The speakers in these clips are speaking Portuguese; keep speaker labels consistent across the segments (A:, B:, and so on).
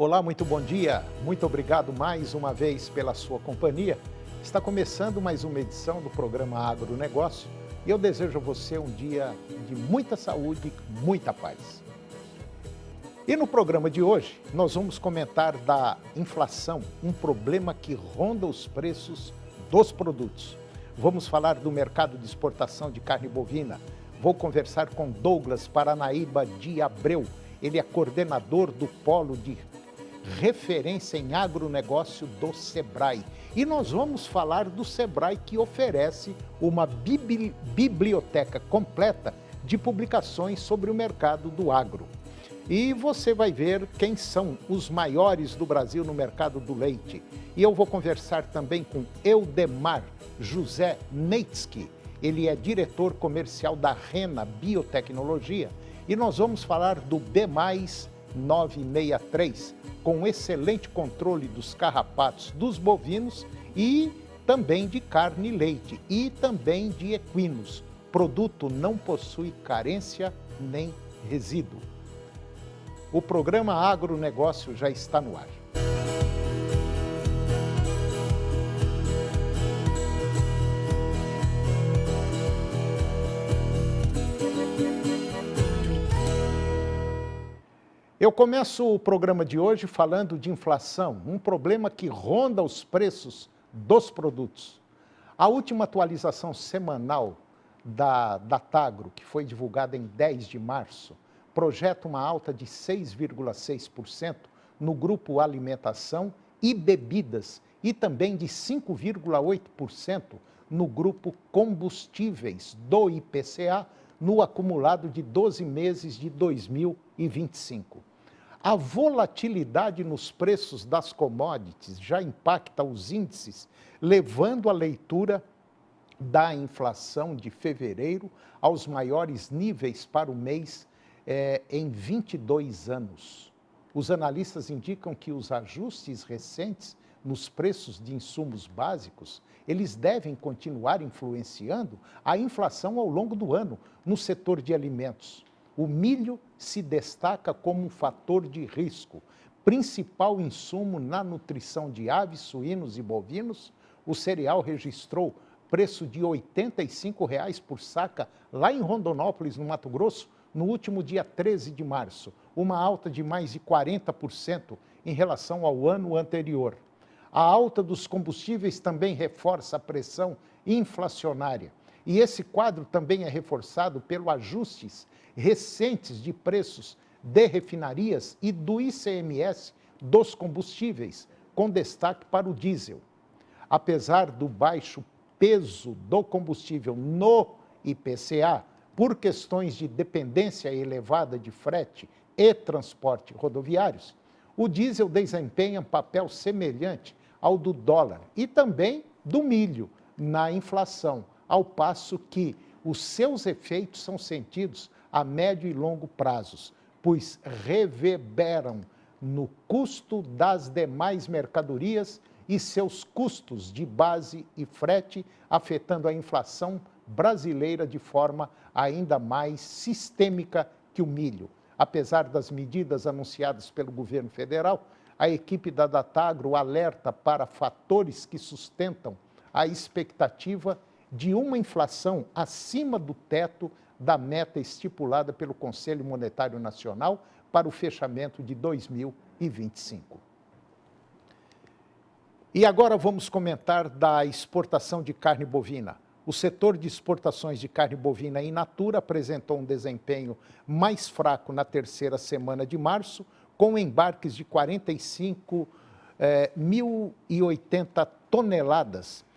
A: Olá, muito bom dia. Muito obrigado mais uma vez pela sua companhia. Está começando mais uma edição do programa Agronegócio e eu desejo a você um dia de muita saúde, muita paz. E no programa de hoje, nós vamos comentar da inflação, um problema que ronda os preços dos produtos. Vamos falar do mercado de exportação de carne bovina. Vou conversar com Douglas Paranaíba de Abreu. Ele é coordenador do Polo de Referência em Agronegócio do Sebrae. E nós vamos falar do Sebrae, que oferece uma biblioteca completa de publicações sobre o mercado do agro. E você vai ver quem são os maiores do Brasil no mercado do leite. E eu vou conversar também com Eudemar José Neitsky. Ele é diretor comercial da Rena Biotecnologia. E nós vamos falar do B+963, com excelente controle dos carrapatos dos bovinos e também de carne e leite e também de equinos. Produto não possui carência nem resíduo. O programa Agronegócio já está no ar. Eu começo o programa de hoje falando de inflação, um problema que ronda os preços dos produtos. A última atualização semanal da Datagro, que foi divulgada em 10 de março, projeta uma alta de 6,6% no grupo alimentação e bebidas e também de 5,8% no grupo combustíveis do IPCA no acumulado de 12 meses de 2025. A volatilidade nos preços das commodities já impacta os índices, levando a leitura da inflação de fevereiro aos maiores níveis para o mês em 22 anos. Os analistas indicam que os ajustes recentes nos preços de insumos básicos, eles devem continuar influenciando a inflação ao longo do ano no setor de alimentos. O milho se destaca como um fator de risco, principal insumo na nutrição de aves, suínos e bovinos. O cereal registrou preço de R$ 85 por saca lá em Rondonópolis, no Mato Grosso, no último dia 13 de março, uma alta de mais de 40% em relação ao ano anterior. A alta dos combustíveis também reforça a pressão inflacionária. E esse quadro também é reforçado pelos ajustes recentes de preços de refinarias e do ICMS dos combustíveis, com destaque para o diesel. Apesar do baixo peso do combustível no IPCA, por questões de dependência elevada de frete e transporte rodoviários, o diesel desempenha um papel semelhante ao do dólar e também do milho na inflação, ao passo que os seus efeitos são sentidos a médio e longo prazos, pois reverberam no custo das demais mercadorias e seus custos de base e frete, afetando a inflação brasileira de forma ainda mais sistêmica que o milho. Apesar das medidas anunciadas pelo governo federal, a equipe da Datagro alerta para fatores que sustentam a expectativa de uma inflação acima do teto da meta estipulada pelo Conselho Monetário Nacional para o fechamento de 2025. E agora vamos comentar da exportação de carne bovina. O setor de exportações de carne bovina in natura apresentou um desempenho mais fraco na terceira semana de março, com embarques de 45.080 toneladas,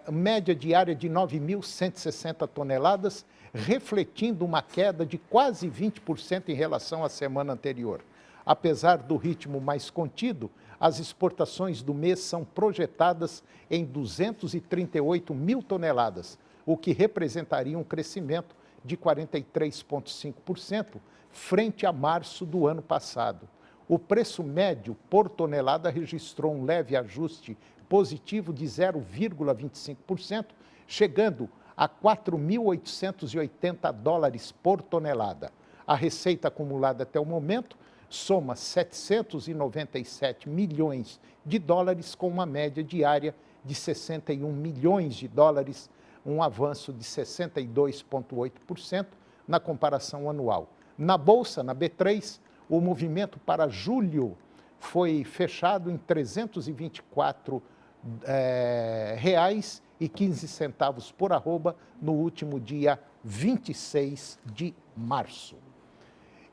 A: média diária de 9.160 toneladas, refletindo uma queda de quase 20% em relação à semana anterior. Apesar do ritmo mais contido, as exportações do mês são projetadas em 238 mil toneladas, o que representaria um crescimento de 43,5% frente a março do ano passado. O preço médio por tonelada registrou um leve ajuste positivo de 0,25%, chegando a 4.880 dólares por tonelada. A receita acumulada até o momento soma 797 milhões de dólares, com uma média diária de 61 milhões de dólares, um avanço de 62,8% na comparação anual. Na Bolsa, na B3, o movimento para julho foi fechado em R$ 324,15 por arroba no último dia 26 de março.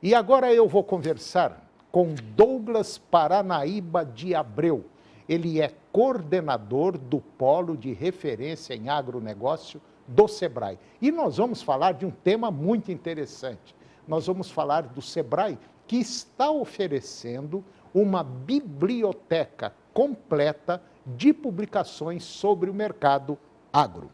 A: E agora eu vou conversar com Douglas Paranaíba de Abreu. Ele é coordenador do Polo de Referência em Agronegócio do Sebrae. E nós vamos falar de um tema muito interessante. Nós vamos falar do Sebrae, que está oferecendo uma biblioteca completa de publicações sobre o mercado agro.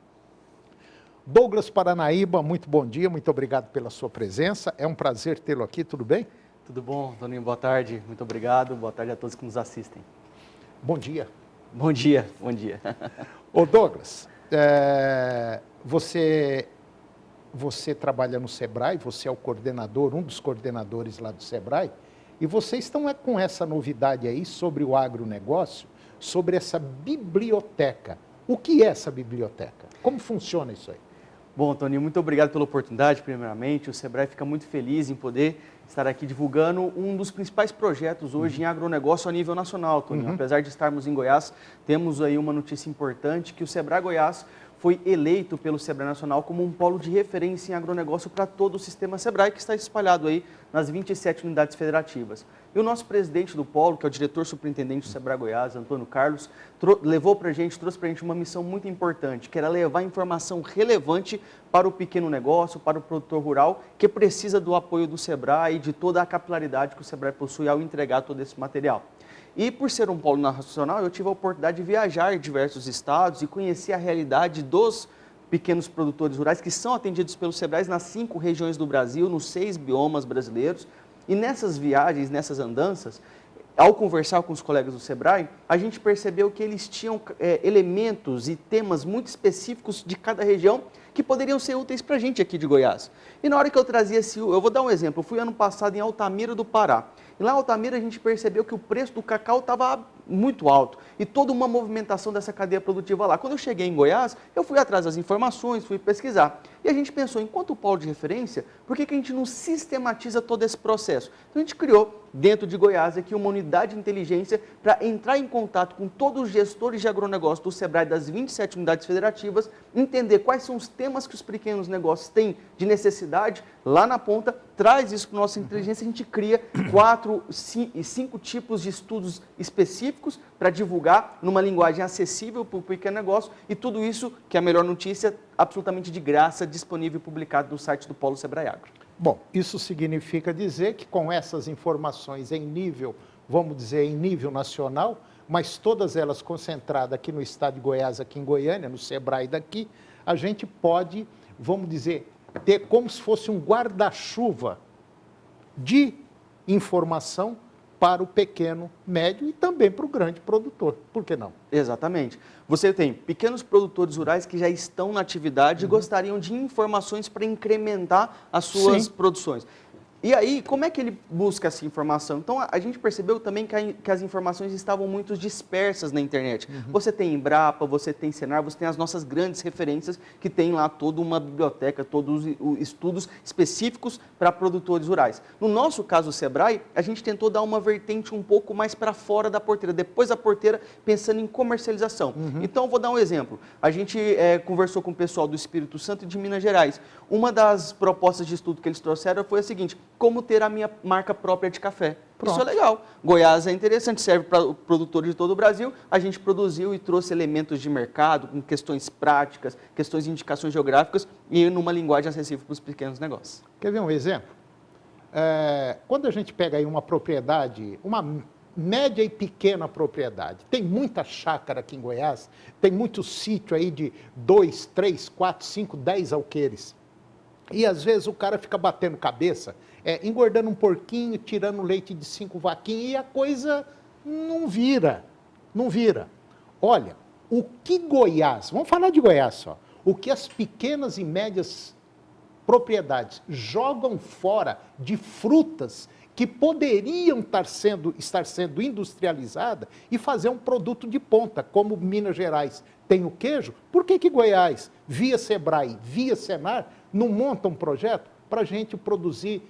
A: Douglas Paranaíba, muito bom dia, muito obrigado pela sua presença. É um prazer tê-lo aqui, tudo bem?
B: Tudo bom, Toninho? Boa tarde, muito obrigado. Boa tarde a todos que nos assistem.
A: Bom dia.
B: Bom dia, bom dia.
A: Ô Douglas, você trabalha no Sebrae, você é o coordenador, um dos coordenadores lá do Sebrae, e vocês estão com essa novidade aí sobre o agronegócio, sobre essa biblioteca. O que é essa biblioteca? Como funciona isso aí?
B: Bom, Toninho, muito obrigado pela oportunidade, primeiramente. O Sebrae fica muito feliz em poder estar aqui divulgando um dos principais projetos hoje em agronegócio a nível nacional, Toninho. Apesar de estarmos em Goiás, temos aí uma notícia importante, que o Sebrae Goiás foi eleito pelo Sebrae Nacional como um polo de referência em agronegócio para todo o sistema Sebrae, que está espalhado aí nas 27 unidades federativas. E o nosso presidente do polo, que é o diretor superintendente do Sebrae Goiás, Antônio Carlos, trouxe para a gente uma missão muito importante, que era levar informação relevante para o pequeno negócio, para o produtor rural, que precisa do apoio do Sebrae e de toda a capilaridade que o Sebrae possui ao entregar todo esse material. E por ser um polo nacional, eu tive a oportunidade de viajar em diversos estados e conhecer a realidade dos pequenos produtores rurais que são atendidos pelo Sebrae nas 5 regiões do Brasil, nos 6 biomas brasileiros. E nessas viagens, nessas andanças, ao conversar com os colegas do Sebrae, a gente percebeu que eles tinham elementos e temas muito específicos de cada região que poderiam ser úteis para a gente aqui de Goiás. E na hora que eu trazia eu vou dar um exemplo, eu fui ano passado em Altamira do Pará. E lá em Altamira a gente percebeu que o preço do cacau estava muito alto e toda uma movimentação dessa cadeia produtiva lá. Quando eu cheguei em Goiás, eu fui atrás das informações, fui pesquisar. E a gente pensou, enquanto polo de referência, por que a gente não sistematiza todo esse processo? Então a gente criou, dentro de Goiás, aqui uma unidade de inteligência para entrar em contato com todos os gestores de agronegócio do Sebrae das 27 unidades federativas, entender quais são os temas que os pequenos negócios têm de necessidade, lá na ponta, traz isso para a nossa inteligência, a gente cria 5 tipos de estudos específicos para divulgar numa linguagem acessível para o pequeno negócio, e tudo isso, que é a melhor notícia, absolutamente de graça, disponível e publicado no site do Polo Sebrae Agro.
A: Bom, isso significa dizer que com essas informações em nível, vamos dizer, em nível nacional, mas todas elas concentradas aqui no estado de Goiás, aqui em Goiânia, no Sebrae daqui, a gente pode, vamos dizer, ter como se fosse um guarda-chuva de informação para o pequeno, médio e também para o grande produtor. Por que não?
B: Exatamente. Você tem pequenos produtores rurais que já estão na atividade e gostariam de informações para incrementar as suas produções. E aí, como é que ele busca essa informação? Então, a gente percebeu também que as informações estavam muito dispersas na internet. Você tem Embrapa, você tem Senar, você tem as nossas grandes referências que tem lá toda uma biblioteca, todos os estudos específicos para produtores rurais. No nosso caso, o Sebrae, a gente tentou dar uma vertente um pouco mais para fora da porteira, depois da porteira, pensando em comercialização. Então, eu vou dar um exemplo. A gente conversou com o pessoal do Espírito Santo e de Minas Gerais. Uma das propostas de estudo que eles trouxeram foi a seguinte: como ter a minha marca própria de café. Pronto. Isso é legal. Goiás é interessante, serve para produtores de todo o Brasil. A gente produziu e trouxe elementos de mercado, com questões práticas, questões de indicações geográficas e numa linguagem acessível para os pequenos negócios.
A: Quer ver um exemplo? Quando a gente pega aí uma propriedade, uma média e pequena propriedade, tem muita chácara aqui em Goiás, tem muito sítio aí de 2, 3, 4, 5, 10 alqueires. E às vezes o cara fica batendo cabeça, engordando um porquinho, tirando leite de 5 vaquinhas e a coisa não vira, não vira. Olha, o que Goiás, vamos falar de Goiás só, o que as pequenas e médias propriedades jogam fora de frutas que poderiam estar sendo industrializadas e fazer um produto de ponta, como Minas Gerais tem o queijo, por que Goiás, via Sebrae, via Senar, não monta um projeto para a gente produzir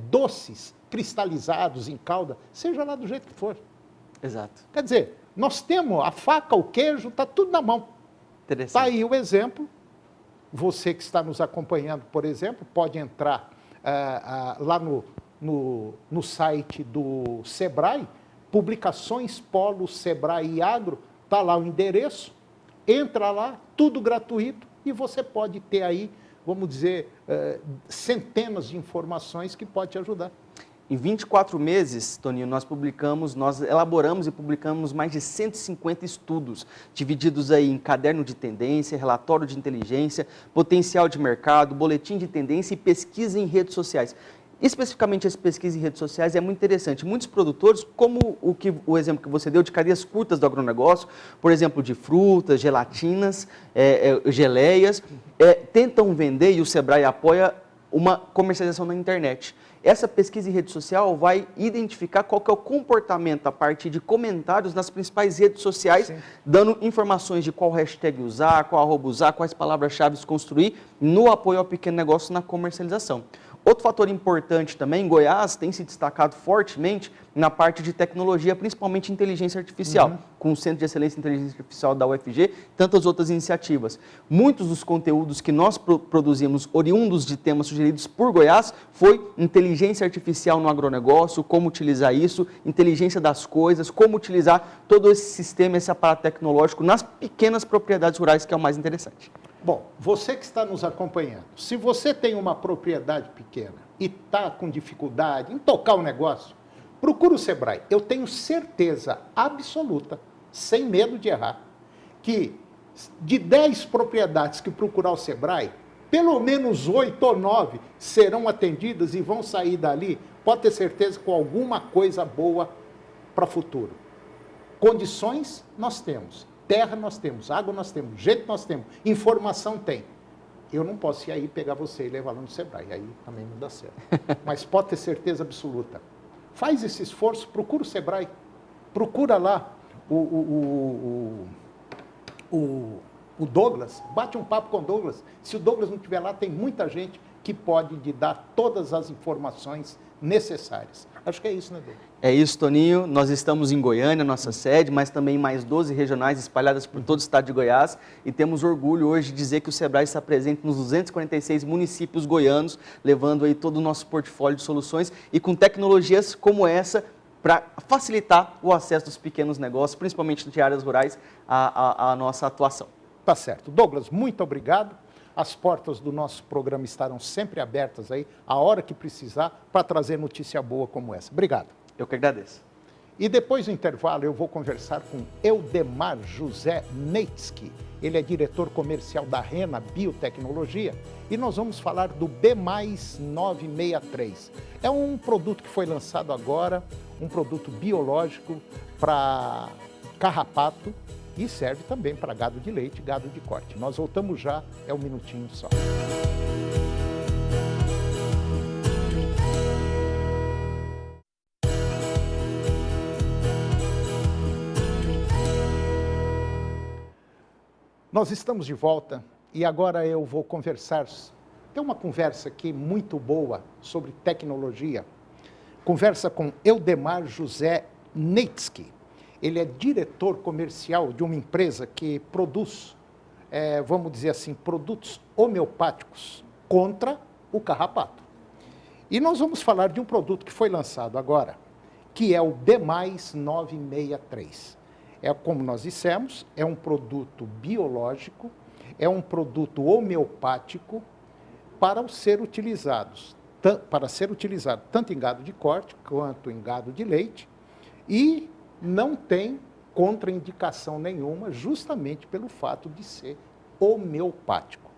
A: doces cristalizados em calda, seja lá do jeito que for?
B: Exato.
A: Quer dizer, nós temos a faca, o queijo, está tudo na mão. Está aí o exemplo. Você que está nos acompanhando, por exemplo, pode entrar lá no site do Sebrae, Publicações Polo Sebrae e Agro, está lá o endereço, entra lá, tudo gratuito, e você pode ter aí, vamos dizer, centenas de informações que podem te ajudar.
B: Em 24 meses, Toninho, nós elaboramos e publicamos mais de 150 estudos, divididos aí em caderno de tendência, relatório de inteligência, potencial de mercado, boletim de tendência e pesquisa em redes sociais. Especificamente essa pesquisa em redes sociais é muito interessante. Muitos produtores, como o exemplo que você deu de cadeias curtas do agronegócio, por exemplo, de frutas, gelatinas, geleias, tentam vender, e o Sebrae apoia, uma comercialização na internet. Essa pesquisa em rede social vai identificar qual que é o comportamento a partir de comentários nas principais redes sociais, sim, dando informações de qual hashtag usar, qual arroba usar, quais palavras-chave construir no apoio ao pequeno negócio na comercialização. Outro fator importante também, Goiás tem se destacado fortemente na parte de tecnologia, principalmente inteligência artificial, com o Centro de Excelência em Inteligência Artificial da UFG, tantas outras iniciativas. Muitos dos conteúdos que nós produzimos, oriundos de temas sugeridos por Goiás, foi inteligência artificial no agronegócio, como utilizar isso, inteligência das coisas, como utilizar todo esse sistema, esse aparato tecnológico nas pequenas propriedades rurais, que é o mais interessante.
A: Bom, você que está nos acompanhando, se você tem uma propriedade pequena e está com dificuldade em tocar o negócio, procura o Sebrae. Eu tenho certeza absoluta, sem medo de errar, que de 10 propriedades que procurar o Sebrae, pelo menos 8 ou 9 serão atendidas e vão sair dali, pode ter certeza, com alguma coisa boa para o futuro. Condições nós temos. Terra nós temos, água nós temos, jeito nós temos, informação tem. Eu não posso ir aí pegar você e levar lá no Sebrae, aí também não dá certo. Mas pode ter certeza absoluta. Faz esse esforço, procura o Sebrae, procura lá o Douglas, bate um papo com o Douglas. Se o Douglas não estiver lá, tem muita gente que pode lhe dar todas as informações necessárias. Acho que é isso, né, Douglas?
B: É isso, Toninho. Nós estamos em Goiânia, nossa sede, mas também em mais 12 regionais espalhadas por todo o estado de Goiás, e temos orgulho hoje de dizer que o Sebrae está presente nos 246 municípios goianos, levando aí todo o nosso portfólio de soluções e com tecnologias como essa para facilitar o acesso dos pequenos negócios, principalmente de áreas rurais, à nossa atuação.
A: Tá certo. Douglas, muito obrigado. As portas do nosso programa estarão sempre abertas aí, a hora que precisar, para trazer notícia boa como essa. Obrigado.
B: Eu que agradeço.
A: E depois do intervalo eu vou conversar com Eudemar José Neitsky. Ele é diretor comercial da Rena Biotecnologia e nós vamos falar do B+963. É um produto que foi lançado agora, um produto biológico para carrapato e serve também para gado de leite, gado de corte. Nós voltamos já, é um minutinho só. Nós estamos de volta e agora eu vou conversar, tem uma conversa aqui muito boa sobre tecnologia, conversa com Eudemar José Neitsky. Ele é diretor comercial de uma empresa que produz, vamos dizer assim, produtos homeopáticos contra o carrapato. E nós vamos falar de um produto que foi lançado agora, que é o B+963. Como nós dissemos, é um produto biológico, é um produto homeopático para ser utilizado tanto em gado de corte quanto em gado de leite e não tem contraindicação nenhuma, justamente pelo fato de ser homeopático.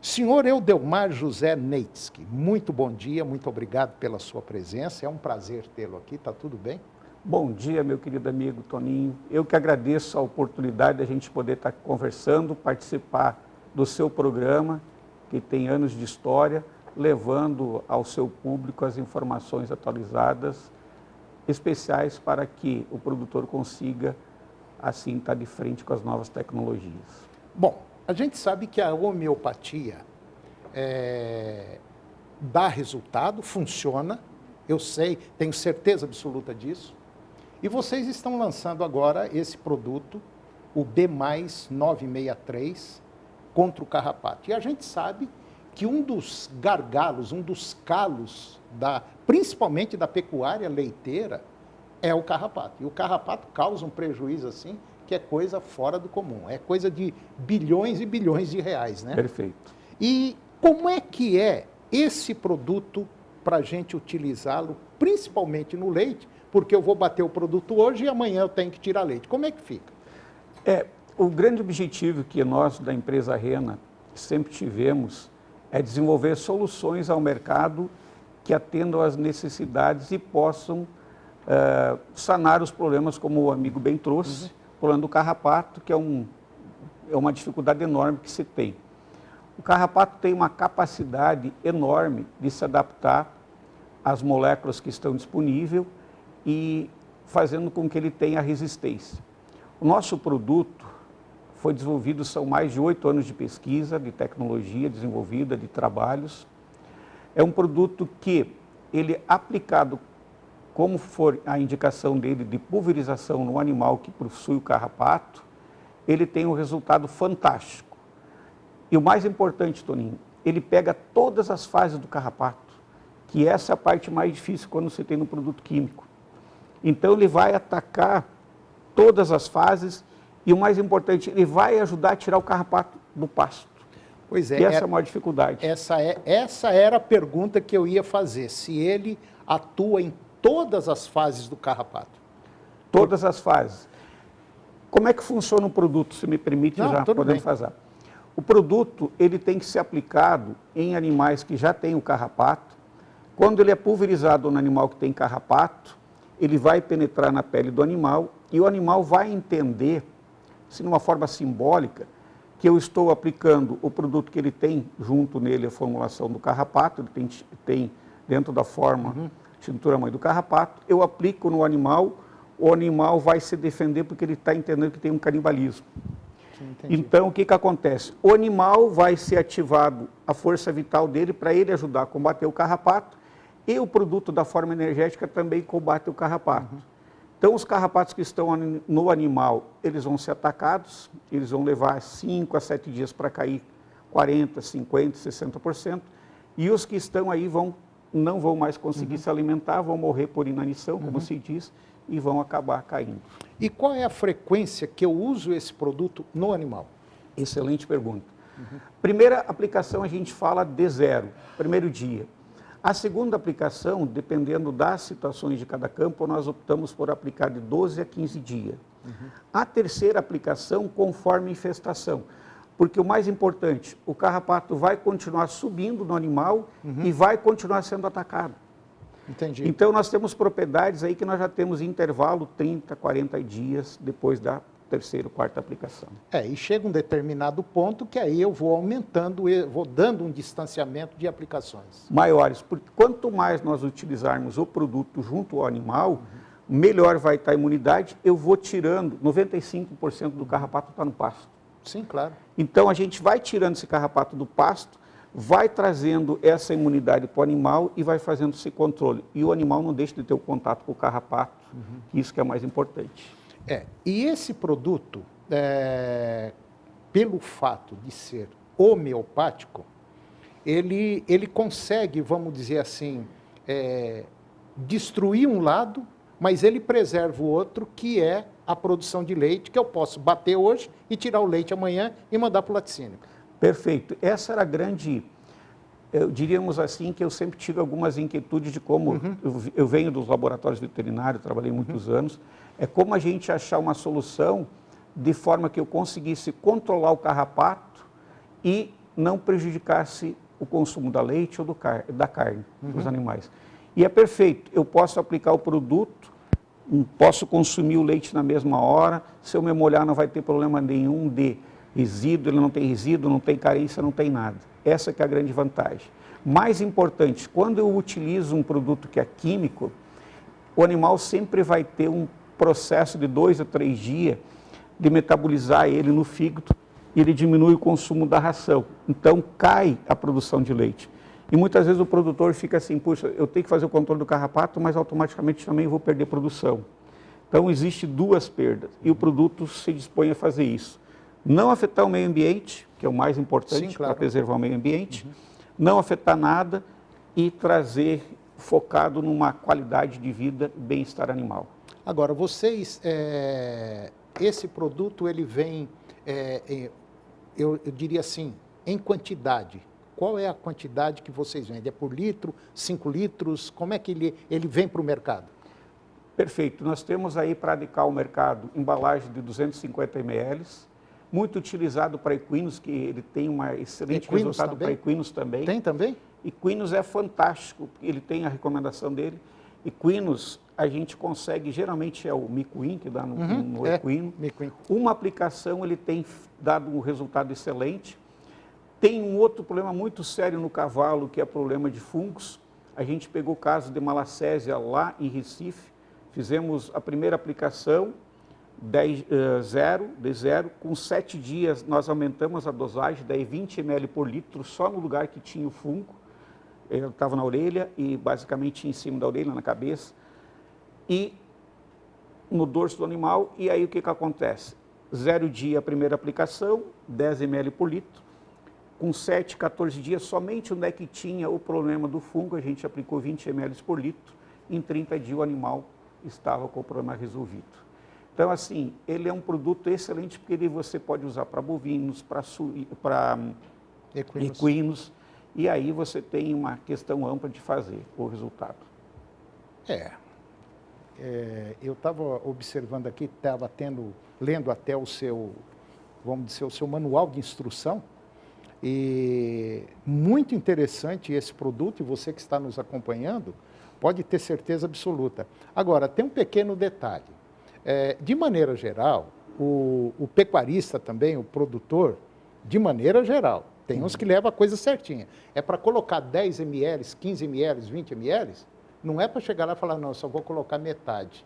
A: Senhor Eudemar José Neitsky, muito bom dia, muito obrigado pela sua presença, é um prazer tê-lo aqui, está tudo bem?
C: Bom dia, meu querido amigo Toninho. Eu que agradeço a oportunidade de a gente poder estar conversando, participar do seu programa, que tem anos de história, levando ao seu público as informações atualizadas, especiais para que o produtor consiga, assim, estar de frente com as novas tecnologias.
A: Bom, a gente sabe que a homeopatia dá resultado, funciona, eu sei, tenho certeza absoluta disso. E vocês estão lançando agora esse produto, o B+963, contra o carrapato. E a gente sabe que um dos gargalos, um dos calos, principalmente da pecuária leiteira, é o carrapato. E o carrapato causa um prejuízo assim, que é coisa fora do comum. É coisa de bilhões e bilhões de reais, né?
C: Perfeito.
A: E como é que é esse produto para a gente utilizá-lo, principalmente no leite, porque eu vou bater o produto hoje e amanhã eu tenho que tirar leite. Como é que fica?
C: O grande objetivo que nós, da empresa Rena, sempre tivemos é desenvolver soluções ao mercado que atendam às necessidades e possam sanar os problemas, como o amigo bem trouxe, o problema do carrapato, que é uma dificuldade enorme que se tem. O carrapato tem uma capacidade enorme de se adaptar às moléculas que estão disponíveis e fazendo com que ele tenha resistência. O nosso produto foi desenvolvido, são mais de 8 anos de pesquisa, de tecnologia desenvolvida, de trabalhos. É um produto que ele aplicado, como for a indicação dele de pulverização no animal que possui o carrapato, ele tem um resultado fantástico. E o mais importante, Toninho, ele pega todas as fases do carrapato, que essa é a parte mais difícil quando você tem no produto químico. Então ele vai atacar todas as fases e o mais importante, ele vai ajudar a tirar o carrapato do pasto.
A: Pois é.
C: E essa é a maior dificuldade.
A: Essa era a pergunta que eu ia fazer, se ele atua em todas as fases do carrapato.
C: Todas as fases. Como é que funciona o produto, se me permite, já podemos fazer? O produto, ele tem que ser aplicado em animais que já têm o carrapato. Quando ele é pulverizado no animal que tem carrapato, ele vai penetrar na pele do animal e o animal vai entender, se de uma forma simbólica, que eu estou aplicando o produto que ele tem junto nele, a formulação do carrapato, ele tem dentro da forma, tintura mãe do carrapato, eu aplico no animal, o animal vai se defender porque ele está entendendo que tem um canibalismo. Então, o que acontece? O animal vai ser ativado a força vital dele para ele ajudar a combater o carrapato e o produto da forma energética também combate o carrapato. Então, os carrapatos que estão no animal, eles vão ser atacados, eles vão levar 5 a 7 dias para cair 40%, 50%, 60%, e os que estão aí não vão mais conseguir se alimentar, vão morrer por inanição, como se diz, e vão acabar caindo.
A: E qual é a frequência que eu uso esse produto no animal?
C: Excelente pergunta. Primeira aplicação a gente fala de 0, primeiro dia. A segunda aplicação, dependendo das situações de cada campo, nós optamos por aplicar de 12 a 15 dias. A terceira aplicação, conforme infestação. Porque o mais importante, o carrapato vai continuar subindo no animal e vai continuar sendo atacado.
A: Entendi.
C: Então, nós temos propriedades aí que nós já temos intervalo 30, 40 dias depois da terceira ou quarta aplicação.
A: E chega um determinado ponto que aí eu vou aumentando, vou dando um distanciamento de aplicações.
C: Maiores, porque quanto mais nós utilizarmos o produto junto ao animal, melhor vai estar a imunidade, eu vou tirando, 95% do carrapato está no pasto.
A: Sim, claro.
C: Então, a gente vai tirando esse carrapato do pasto, vai trazendo essa imunidade para o animal e vai fazendo esse controle. E o animal não deixa de ter o contato com o carrapato, isso que é mais importante.
A: E esse produto, pelo fato de ser homeopático, ele consegue, vamos dizer assim, destruir um lado, mas ele preserva o outro, que é a produção de leite, que eu posso bater hoje e tirar o leite amanhã e mandar para o laticínio.
C: Perfeito. Essa era a grande, diríamos assim, que eu sempre tive algumas inquietudes de como, eu venho dos laboratórios veterinários, trabalhei muitos anos, é como a gente achar uma solução de forma que eu conseguisse controlar o carrapato e não prejudicasse o consumo da leite ou da carne dos animais. E é perfeito, eu posso aplicar o produto, posso consumir o leite na mesma hora, se eu me molhar não vai ter problema nenhum de resíduo, ele não tem resíduo, não tem carência, não tem nada. Essa que é a grande vantagem. Mais importante, quando eu utilizo um produto que é químico, o animal sempre vai ter um processo de 2 a 3 dias de metabolizar ele no fígado e ele diminui o consumo da ração. Então, cai a produção de leite. E muitas vezes o produtor fica assim, puxa, eu tenho que fazer o controle do carrapato, mas automaticamente também vou perder produção. Então, existe 2 perdas e o produto se dispõe a fazer isso. Não afetar o meio ambiente, que é o mais importante. Sim, claro. Para preservar o meio ambiente, não afetar nada e trazer focado numa qualidade de vida e bem-estar animal.
A: Agora, vocês, esse produto, ele vem, eu diria assim, em quantidade. Qual é a quantidade que vocês vendem? É por litro, 5 litros? Como é que ele vem para o mercado?
C: Perfeito. Nós temos aí para adequar o mercado embalagem de 250 ml, muito utilizado para equinos, que ele tem um excelente resultado para equinos também.
A: Tem também?
C: Equinos é fantástico, ele tem a recomendação dele. Equinos, a gente consegue, geralmente é o Miquin, que dá no equino. Uma aplicação, ele tem dado um resultado excelente. Tem um outro problema muito sério no cavalo, que é o problema de fungos. A gente pegou o caso de malacésia lá em Recife, fizemos a primeira aplicação, de zero, com 7 dias nós aumentamos a dosagem, daí 20 ml por litro, só no lugar que tinha o fungo. Ele estava na orelha e basicamente em cima da orelha, na cabeça, e no dorso do animal. E aí o que acontece? 0 dia a primeira aplicação, 10 ml por litro, com 7, 14 dias, somente onde é que tinha o problema do fungo, a gente aplicou 20 ml por litro, em 30 dias o animal estava com o problema resolvido. Então, assim, ele é um produto excelente porque você pode usar para bovinos, para equinos, e aí você tem uma questão ampla de fazer o resultado.
A: Eu estava observando aqui, estava lendo até o seu, vamos dizer, o seu manual de instrução, e muito interessante esse produto, e você que está nos acompanhando, pode ter certeza absoluta. Agora, tem um pequeno detalhe. De maneira geral, o pecuarista também, o produtor, de maneira geral, tem uns que levam a coisa certinha. É para colocar 10 ml, 15 ml, 20 ml, não é para chegar lá e falar, não, eu só vou colocar metade.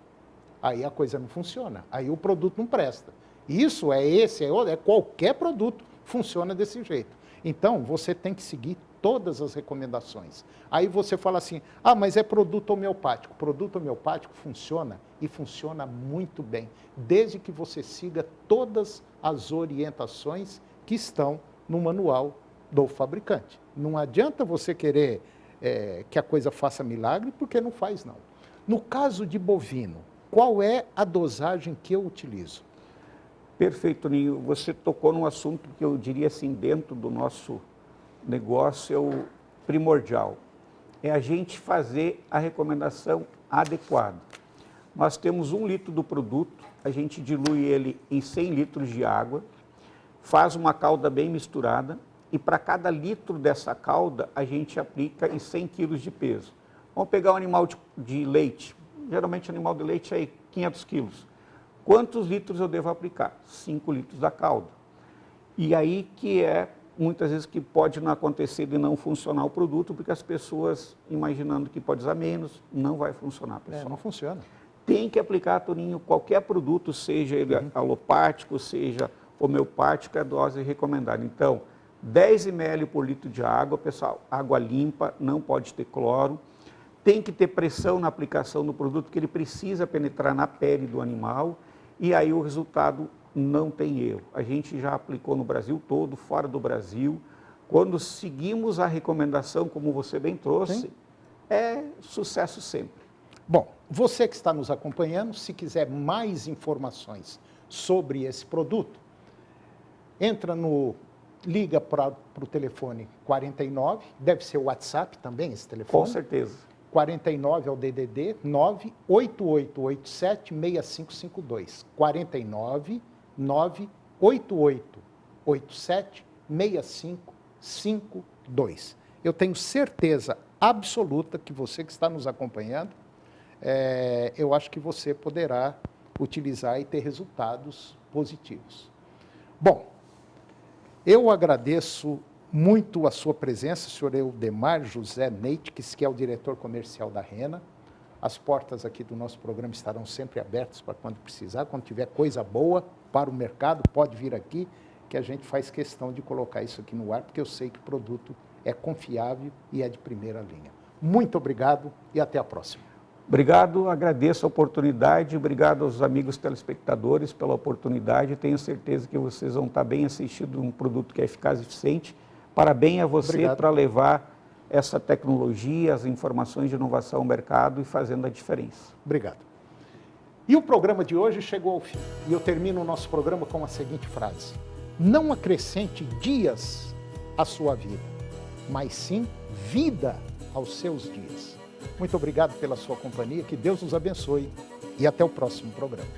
A: Aí a coisa não funciona, aí o produto não presta. Isso é qualquer produto funciona desse jeito. Então, você tem que seguir todas as recomendações. Aí você fala assim, mas é produto homeopático. Produto homeopático funciona e funciona muito bem, desde que você siga todas as orientações que estão no manual do fabricante. Não adianta você querer que a coisa faça milagre, porque não faz não. No caso de bovino, qual é a dosagem que eu utilizo?
C: Perfeito, Ninho. Você tocou num assunto que eu diria assim, dentro do nosso negócio, é o primordial. É a gente fazer a recomendação adequada. Nós temos 1 litro do produto, a gente dilui ele em 100 litros de água, faz uma calda bem misturada e para cada litro dessa calda a gente aplica em 100 quilos de peso. Vamos pegar um animal de leite, geralmente animal de leite é 500 quilos. Quantos litros eu devo aplicar? 5 litros da calda. E aí que muitas vezes que pode não acontecer de não funcionar o produto, porque as pessoas imaginando que pode usar menos, não vai funcionar, pessoal.
A: Não funciona.
C: Tem que aplicar, Toninho, qualquer produto, seja ele alopático, seja homeopático, é a dose recomendada. Então, 10 ml por litro de água, pessoal, água limpa, não pode ter cloro. Tem que ter pressão na aplicação do produto, porque ele precisa penetrar na pele do animal, e aí o resultado não tem erro. A gente já aplicou no Brasil todo, fora do Brasil. Quando seguimos a recomendação, como você bem trouxe, sim, é sucesso sempre.
A: Bom, você que está nos acompanhando, se quiser mais informações sobre esse produto, liga para o telefone 49, deve ser o WhatsApp também, esse telefone?
C: Com certeza.
A: 49 é o DDD 98887-6552. 49 98887-6552. Eu tenho certeza absoluta que você que está nos acompanhando, eu acho que você poderá utilizar e ter resultados positivos. Bom, eu agradeço muito a sua presença, senhor Eudemar José Neitges, que é o diretor comercial da Rena. As portas aqui do nosso programa estarão sempre abertas para quando precisar, quando tiver coisa boa para o mercado, pode vir aqui, que a gente faz questão de colocar isso aqui no ar, porque eu sei que o produto é confiável e é de primeira linha. Muito obrigado e até a próxima.
C: Obrigado, agradeço a oportunidade, obrigado aos amigos telespectadores pela oportunidade, tenho certeza que vocês vão estar bem assistindo um produto que é eficaz e eficiente. Parabéns a você para levar essa tecnologia, as informações de inovação ao mercado e fazendo a diferença.
A: Obrigado. E o programa de hoje chegou ao fim. E eu termino o nosso programa com a seguinte frase: não acrescente dias à sua vida, mas sim vida aos seus dias. Muito obrigado pela sua companhia, que Deus nos abençoe e até o próximo programa.